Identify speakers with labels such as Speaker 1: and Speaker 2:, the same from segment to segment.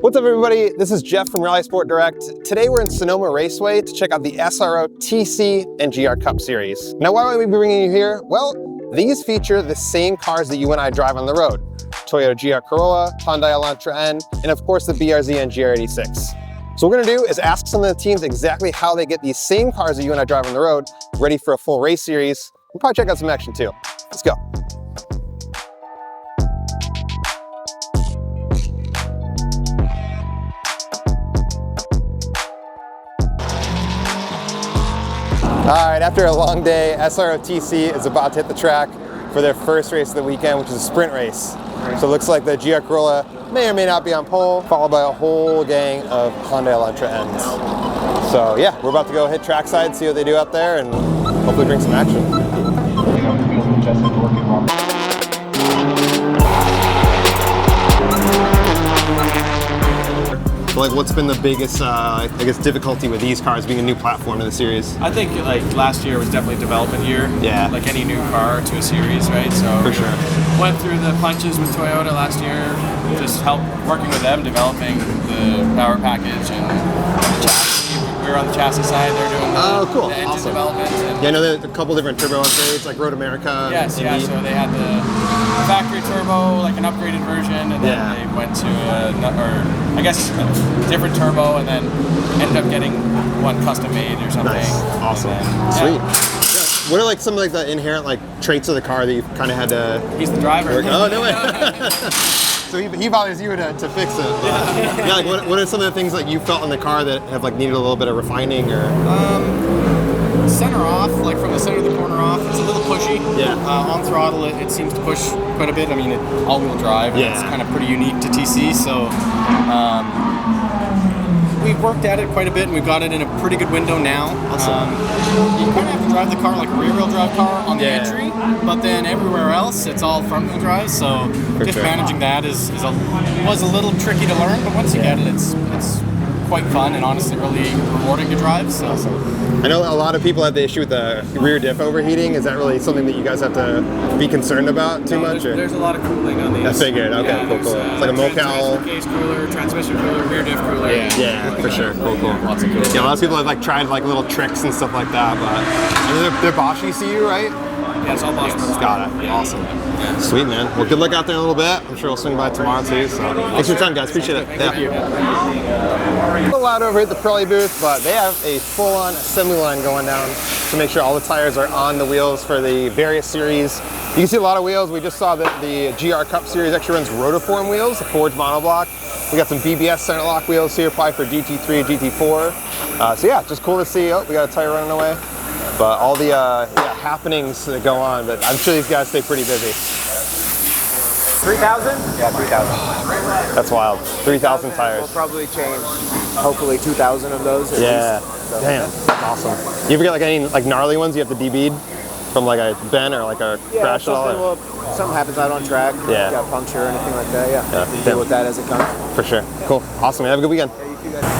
Speaker 1: What's up everybody, this is Jeff from Rally Sport Direct. Today we're in Sonoma Raceway to check out the SRO TC and GR Cup Series. Now why would we be bringing you here? Well, these feature the same cars that you and I drive on the road. Toyota GR Corolla, Hyundai Elantra N, and of course the BRZ and GR86. So what we're gonna do is ask some of the teams exactly how they get these same cars that you and I drive on the road ready for a full race series. We'll probably check out some action too. Let's go. All right, after a long day, SRO TC is about to hit the track for their first race of the weekend, which is a sprint race. So it looks like the GR Corolla may or may not be on pole, followed by a whole gang of Hyundai Elantra Ns. So yeah, we're about to go hit trackside, see what they do out there, and hopefully bring some action. Like, what's been the biggest, I guess, difficulty with these cars being a new platform to the series?
Speaker 2: I think like last year was definitely development year.
Speaker 1: Yeah.
Speaker 2: Like any new car to a series, right? So
Speaker 1: for sure.
Speaker 2: Went through the punches with Toyota last year. Just helped working with them, developing the power package and chassis. We were on the chassis side. They're doing the engine
Speaker 1: awesome.
Speaker 2: development.
Speaker 1: Yeah, I know there's a couple different turbo upgrades, like Road America.
Speaker 2: Yes, yeah. So they had the factory turbo, like an upgraded version, and then they went to I guess a different turbo, and then ended up getting one custom made or something.
Speaker 1: Nice, awesome, sweet. Yeah. What are like some of like the inherent like traits of the car that you kind of had to?
Speaker 2: He's the driver.
Speaker 1: Oh no way. So he bothers you to fix it. But, yeah, like what are some of the things that you felt in the car that have like needed a little bit of refining or?
Speaker 3: Center off, like from the center of the corner off, it's a little pushy.
Speaker 1: Yeah.
Speaker 3: On throttle, it seems to push quite a bit. I mean, all-wheel drive, and it's kind of pretty unique to TC. So we've worked at it quite a bit, and we've got it in a pretty good window now.
Speaker 1: Awesome.
Speaker 3: You kind of have to drive the car like a rear-wheel drive car on the entry, but then everywhere else, it's all front-wheel drive. So managing that was a little tricky to learn, but once you get it, it's quite fun and honestly really rewarding to drive. So.
Speaker 1: Awesome. I know a lot of people have the issue with the rear diff overheating. Is that really something that you guys have to be concerned about too much?
Speaker 2: There's a lot of cooling on these.
Speaker 1: I figured. Okay,
Speaker 2: yeah,
Speaker 1: cool. It's like a Mocal.
Speaker 2: Case cooler, transmission cooler, rear diff cooler.
Speaker 1: Yeah, for sure. Cool.
Speaker 2: Lots of cooling.
Speaker 1: Yeah, a lot of people have like tried like little tricks and stuff like that, but I mean, they're Bosch ECU, right?
Speaker 2: Yeah, it's all Bosch.
Speaker 1: Got it. Awesome. Sweet, man. Well, good luck out there in a little bit. I'm sure we'll swing by tomorrow too. So thanks for your time, guys. Appreciate it.
Speaker 2: Thank you.
Speaker 1: A little loud over at the Pirelli booth, but they have a full-on assembly line going down to make sure all the tires are on the wheels for the various series. You can see a lot of wheels. We just saw that the GR Cup Series actually runs rotiform wheels, a forged monoblock. We got some BBS center lock wheels here, probably for GT3, GT4. So yeah, just cool to see. Oh, we got a tire running away. But all the happenings that go on, but I'm sure these guys stay pretty busy.
Speaker 4: 3,000? Yeah, 3,000.
Speaker 1: That's wild. 3,000 tires.
Speaker 4: We'll probably change, hopefully 2,000 of those.
Speaker 1: Yeah. So, damn, that's awesome. You ever get like any like gnarly ones you have to debead from like a bend or like a crash at all?
Speaker 4: Something happens out on track.
Speaker 1: Yeah.
Speaker 4: Got a puncture or anything like that. Yeah. Deal with that as it comes.
Speaker 1: For sure. Cool. Awesome. Have a good weekend.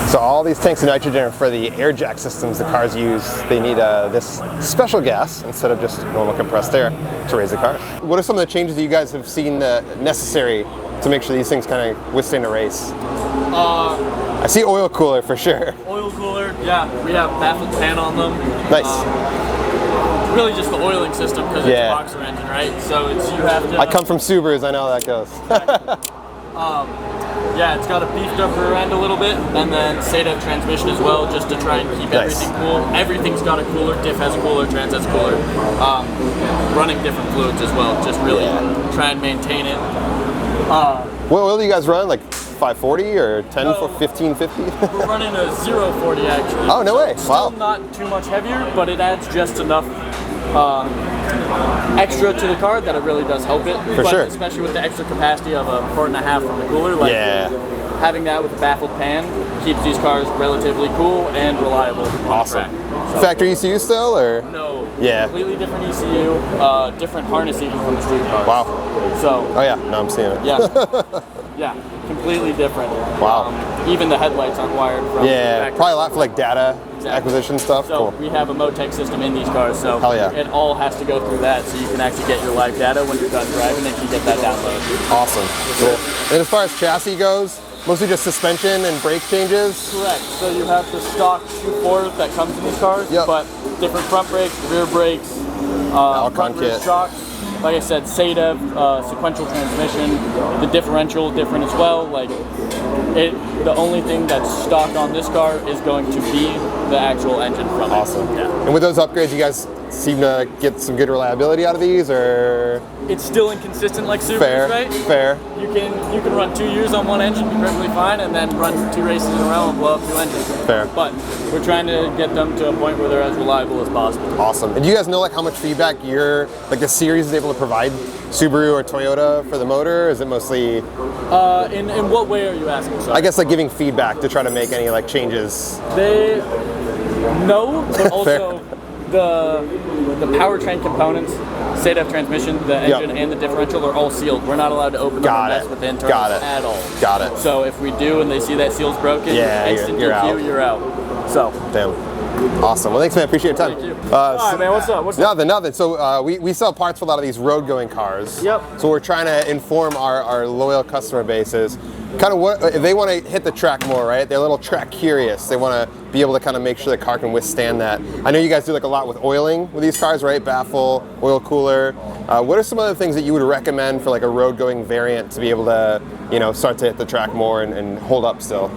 Speaker 1: So all these tanks of nitrogen are for the air jack systems the cars use. They need this special gas instead of just normal compressed air to raise the car. What are some of the changes that you guys have seen necessary to make sure these things kind of withstand a race? I see oil cooler for sure.
Speaker 5: Oil cooler, yeah. We have baffled pan on them.
Speaker 1: Nice.
Speaker 5: Really just the oiling system because it's a boxer engine, right? So you have to...
Speaker 1: I come from Subarus, I know how that goes.
Speaker 5: Yeah, it's got a beefed up rear end a little bit, and then SADA transmission as well, just to try and keep everything cool. Everything's got a cooler, diff has a cooler, trans has a cooler. Running different fluids as well, just really try and maintain it.
Speaker 1: What oil do you guys run? Like 540 or 10 for 1550?
Speaker 5: We're running a 040 actually.
Speaker 1: Oh, no way.
Speaker 5: Still not too much heavier, but it adds just enough extra to the car that it really does help it.
Speaker 1: For sure.
Speaker 5: Especially with the extra capacity of a quart and a half from the cooler. Like having that with the baffled pan keeps these cars relatively cool and reliable.
Speaker 1: Awesome.
Speaker 5: So,
Speaker 1: factory ECU still, or?
Speaker 5: No.
Speaker 1: Yeah.
Speaker 5: Completely different ECU, different harness even from the street cars.
Speaker 1: Wow.
Speaker 5: So.
Speaker 1: Oh yeah, no, I'm seeing it.
Speaker 5: Yeah. Yeah, completely different.
Speaker 1: Wow.
Speaker 5: Even the headlights aren't wired from
Speaker 1: probably a lot for like data acquisition stuff.
Speaker 5: So
Speaker 1: cool.
Speaker 5: we have a Motec system in these cars, so it all has to go through that, so you can actually get your live data when you're done driving and you get that download.
Speaker 1: Awesome. Cool. And as far as chassis goes, mostly just suspension and brake changes?
Speaker 5: Correct. So you have the stock 2.4 that comes in these cars,
Speaker 1: Yep.
Speaker 5: but different front brakes, rear brakes,
Speaker 1: Alcon
Speaker 5: front rear
Speaker 1: kit.
Speaker 5: shocks. Like I said, SADEV, sequential transmission, the differential different as well. Like the only thing that's stock on this car is going to be the actual engine from it.
Speaker 1: Awesome.
Speaker 5: Yeah.
Speaker 1: And with those upgrades, you guys seem to get some good reliability out of these, or?
Speaker 5: It's still inconsistent like Subaru,
Speaker 1: Fair,
Speaker 5: right?
Speaker 1: fair.
Speaker 5: You can run 2 years on one engine, be perfectly fine, and then run 2 races in a row and blow up 2 engines.
Speaker 1: Fair.
Speaker 5: But we're trying to get them to a point where they're as reliable as possible.
Speaker 1: Awesome. And do you guys know like how much feedback the series is able to provide Subaru or Toyota for the motor? Is it mostly?
Speaker 5: In what way are you asking? Sorry.
Speaker 1: I guess like giving feedback to try to make any like changes.
Speaker 5: No, but also the powertrain components, SADEV transmission, the engine, and the differential are all sealed. We're not allowed to open them and mess with the internals at all.
Speaker 1: Got it.
Speaker 5: So if we do and they see that seal's broken, instant
Speaker 1: you're out.
Speaker 5: you're out. So.
Speaker 1: Damn. Awesome. Well, thanks, man. Appreciate your time.
Speaker 5: Thank you. All right, man. What's up?
Speaker 1: Nothing. So we sell parts for a lot of these road-going cars.
Speaker 5: Yep.
Speaker 1: So we're trying to inform our loyal customer bases kind of what if they want to hit the track more, right? They're a little track curious. They want to be able to kind of make sure the car can withstand that. I know you guys do like a lot with oiling with these cars, right? Baffle, oil cooler. What are some other things that you would recommend for like a road-going variant to be able to, start to hit the track more and hold up still?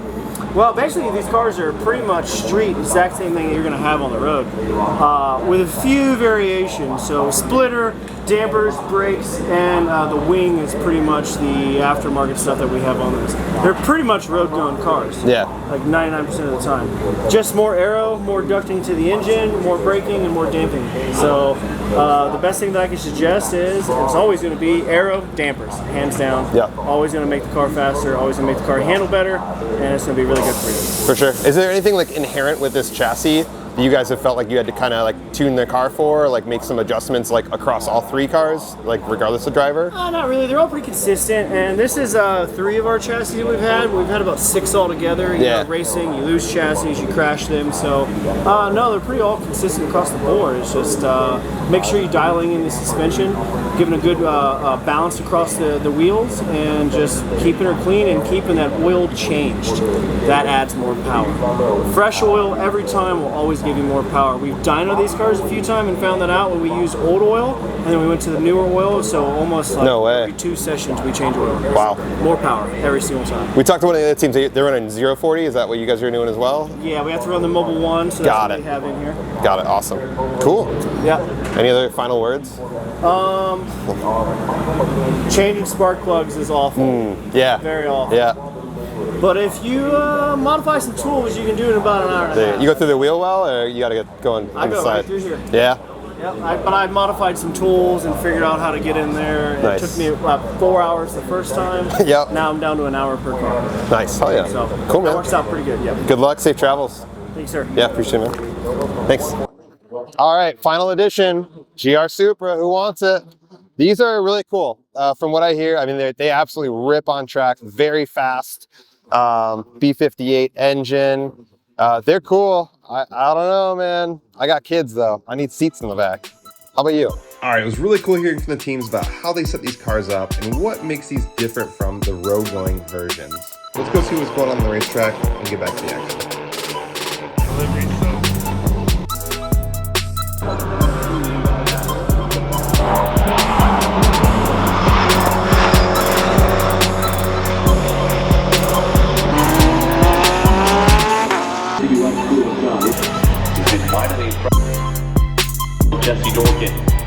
Speaker 6: Well, basically these cars are pretty much street, exact same thing that you're going to have on the road, with a few variations. So splitter, dampers, brakes, and the wing is pretty much the aftermarket stuff that we have on this. They're pretty much road-going cars.
Speaker 1: Yeah.
Speaker 6: Like 99% of the time. Just more aero, more ducting to the engine, more braking, and more damping. So the best thing that I can suggest is it's always going to be aero, dampers, hands down.
Speaker 1: Yeah.
Speaker 6: Always going to make the car faster, always going to make the car handle better, and it's going to be really good for you.
Speaker 1: For sure. Is there anything like inherent with this chassis that you guys have felt like you had to kind of like tune the car for, like make some adjustments like across all 3 cars, like regardless of driver?
Speaker 6: Not really. They're all pretty consistent, and this is 3 of our chassis that we've had. We've had about 6 altogether. You know, racing, you lose chassis, you crash them. So no, they're pretty all consistent across the board. It's just make sure you're dialing in the suspension, giving a good balance across the wheels, and just keeping her clean and keeping that oil changed. That adds more power. Fresh oil every time will always give you more power. We've dynoed these cars a few times and found that out when we used old oil, and then we went to the newer oil, so almost like every 2 sessions we change oil.
Speaker 1: Wow.
Speaker 6: More power every single time.
Speaker 1: We talked to one of the other teams, they're running 0-40, is that what you guys are doing as well?
Speaker 6: Yeah, we have to run the Mobile 1, so that's what we have in here.
Speaker 1: Got it, awesome. Cool.
Speaker 6: Yeah.
Speaker 1: Any other final words?
Speaker 6: Changing spark plugs is awful.
Speaker 1: Yeah.
Speaker 6: Very awful.
Speaker 1: Yeah.
Speaker 6: But if you modify some tools, you can do it in about an hour and a half.
Speaker 1: You go through the wheel well, or you got to get going
Speaker 6: I go
Speaker 1: inside?
Speaker 6: right through here.
Speaker 1: Yeah?
Speaker 6: Yep, but I modified some tools and figured out how to get in there.
Speaker 1: Nice.
Speaker 6: It took me about 4 hours the first time.
Speaker 1: Yep.
Speaker 6: Now I'm down to an hour per car.
Speaker 1: Nice. Oh yeah.
Speaker 6: So
Speaker 1: cool, man.
Speaker 6: That works out pretty good. Yep.
Speaker 1: Good luck. Safe travels.
Speaker 6: Thanks, sir.
Speaker 1: Yeah, appreciate it, man. Thanks. All right, final edition, GR Supra. Who wants it? These are really cool. From what I hear, I mean, they absolutely rip on track, very fast. B58 engine. They're cool. I don't know, man. I got kids though. I need seats in the back. How about you?
Speaker 7: All right, it was really cool hearing from the teams about how they set these cars up and what makes these different from the road-going versions. Let's go see what's going on the racetrack and get back to the action.
Speaker 8: Jesse Dorkin.